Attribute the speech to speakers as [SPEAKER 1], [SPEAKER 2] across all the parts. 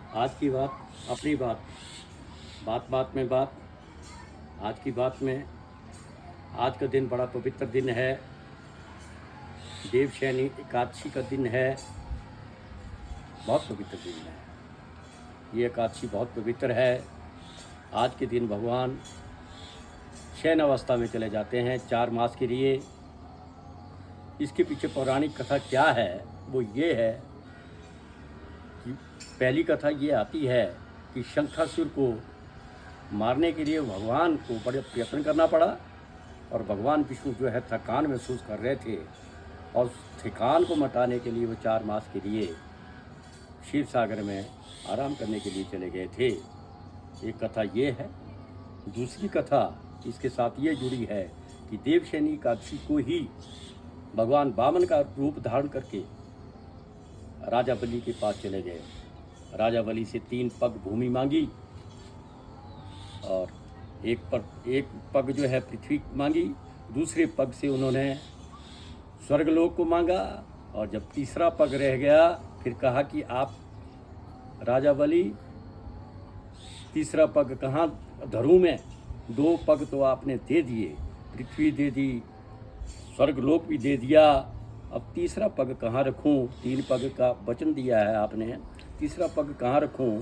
[SPEAKER 1] आज की बात अपनी बात, बात बात में बात। आज की बात में आज का दिन बड़ा पवित्र दिन है। देवशयनी एकादशी का दिन है। बहुत पवित्र दिन है। ये एकादशी बहुत पवित्र है। आज के दिन भगवान शयन अवस्था में चले जाते हैं 4 मास के लिए। इसके पीछे पौराणिक कथा क्या है वो ये है कि पहली कथा ये आती है कि शंखासुर को मारने के लिए भगवान को बड़े प्रयत्न करना पड़ा और भगवान विष्णु जो है थकान महसूस कर रहे थे और उस थकान को मिटाने के लिए वो 4 मास के लिए क्षीर सागर में आराम करने के लिए चले गए थे। एक कथा ये है। दूसरी कथा इसके साथ ये जुड़ी है कि देवशयनी एकादशी को ही भगवान वामन का रूप धारण करके राजा बलि के पास चले गए। राजा बलि से 3 पग भूमि मांगी और एक पग जो है पृथ्वी मांगी, दूसरे पग से उन्होंने स्वर्गलोक को मांगा और जब तीसरा पग रह गया फिर कहा कि आप राजा बलि तीसरा पग कहाँ धरूं मैं? 2 पग तो आपने दे दिए, पृथ्वी दे दी, स्वर्गलोक भी दे दिया, अब तीसरा पग कहाँ रखूं? 3 पग का वचन दिया है आपने, तीसरा पग कहाँ रखूं?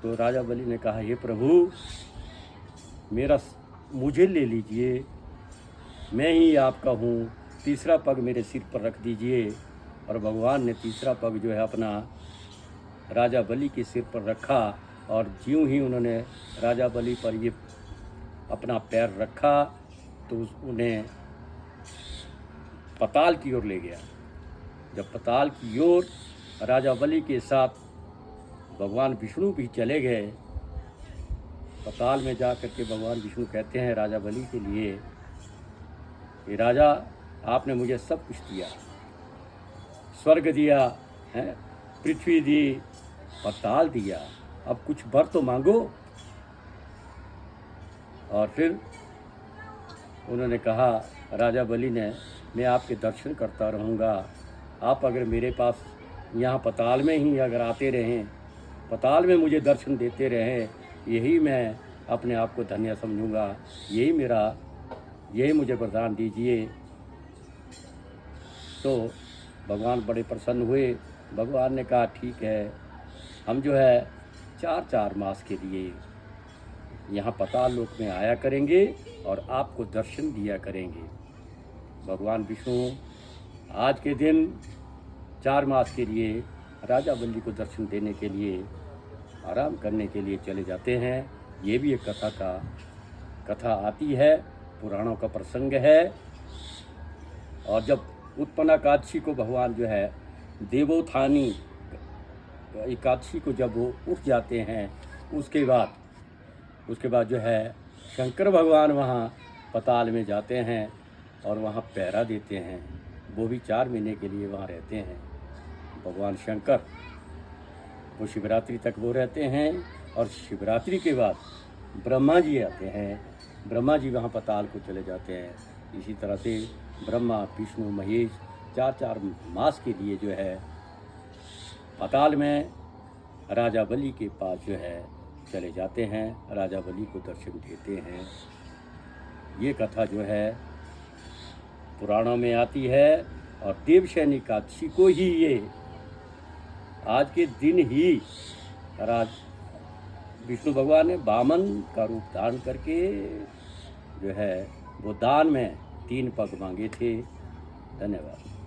[SPEAKER 1] तो राजा बलि ने कहा, हे प्रभु मुझे ले लीजिए, मैं ही आपका हूँ, तीसरा पग मेरे सिर पर रख दीजिए। और भगवान ने तीसरा पग जो है अपना राजा बलि के सिर पर रखा और ज्यों ही उन्होंने राजा बलि पर ये अपना पैर रखा तो उन्हें पताल की ओर ले गया। जब पताल की ओर राजा बलि के साथ भगवान विष्णु भी चले गए, पताल में जा कर के भगवान विष्णु कहते हैं राजा बलि के लिए कि राजा आपने मुझे सब कुछ दिया, स्वर्ग दिया है, पृथ्वी दी, पताल दिया, अब कुछ वर तो मांगो। और फिर उन्होंने कहा, राजा बलि ने, मैं आपके दर्शन करता रहूँगा, आप अगर मेरे पास यहाँ पताल में ही अगर आते रहें, पताल में मुझे दर्शन देते रहें, यही मैं अपने आप को धन्य समझूंगा, यही मुझे वरदान दीजिए। तो भगवान बड़े प्रसन्न हुए। भगवान ने कहा, ठीक है, हम जो है 4 मास के लिए यहाँ पताल लोक में आया करेंगे और आपको दर्शन दिया करेंगे। भगवान विष्णु आज के दिन 4 मास के लिए राजा बलि को दर्शन देने के लिए आराम करने के लिए चले जाते हैं। ये भी एक कथा आती है, पुराणों का प्रसंग है। और जब उत्पन्न एकादशी को भगवान जो है देवोत्थानी एकादशी को जब वो उठ जाते हैं, उसके बाद जो है शंकर भगवान वहाँ पताल में जाते हैं और वहाँ पहरा देते हैं। वो भी 4 महीने के लिए वहाँ रहते हैं। भगवान शंकर वो शिवरात्रि तक वो रहते हैं और शिवरात्रि के बाद ब्रह्मा जी आते हैं। ब्रह्मा जी वहाँ पताल को चले जाते हैं। इसी तरह से ब्रह्मा, विष्णु, महेश 4 मास के लिए जो है पताल में राजा बलि के पास जो है चले जाते हैं, राजा बलि को दर्शन देते हैं। ये कथा जो है पुराणों में आती है और देवशयनी एकादशी को ही ये आज के दिन ही विष्णु भगवान ने वामन का रूप धारण करके जो है वो दान में 3 पग मांगे थे। धन्यवाद।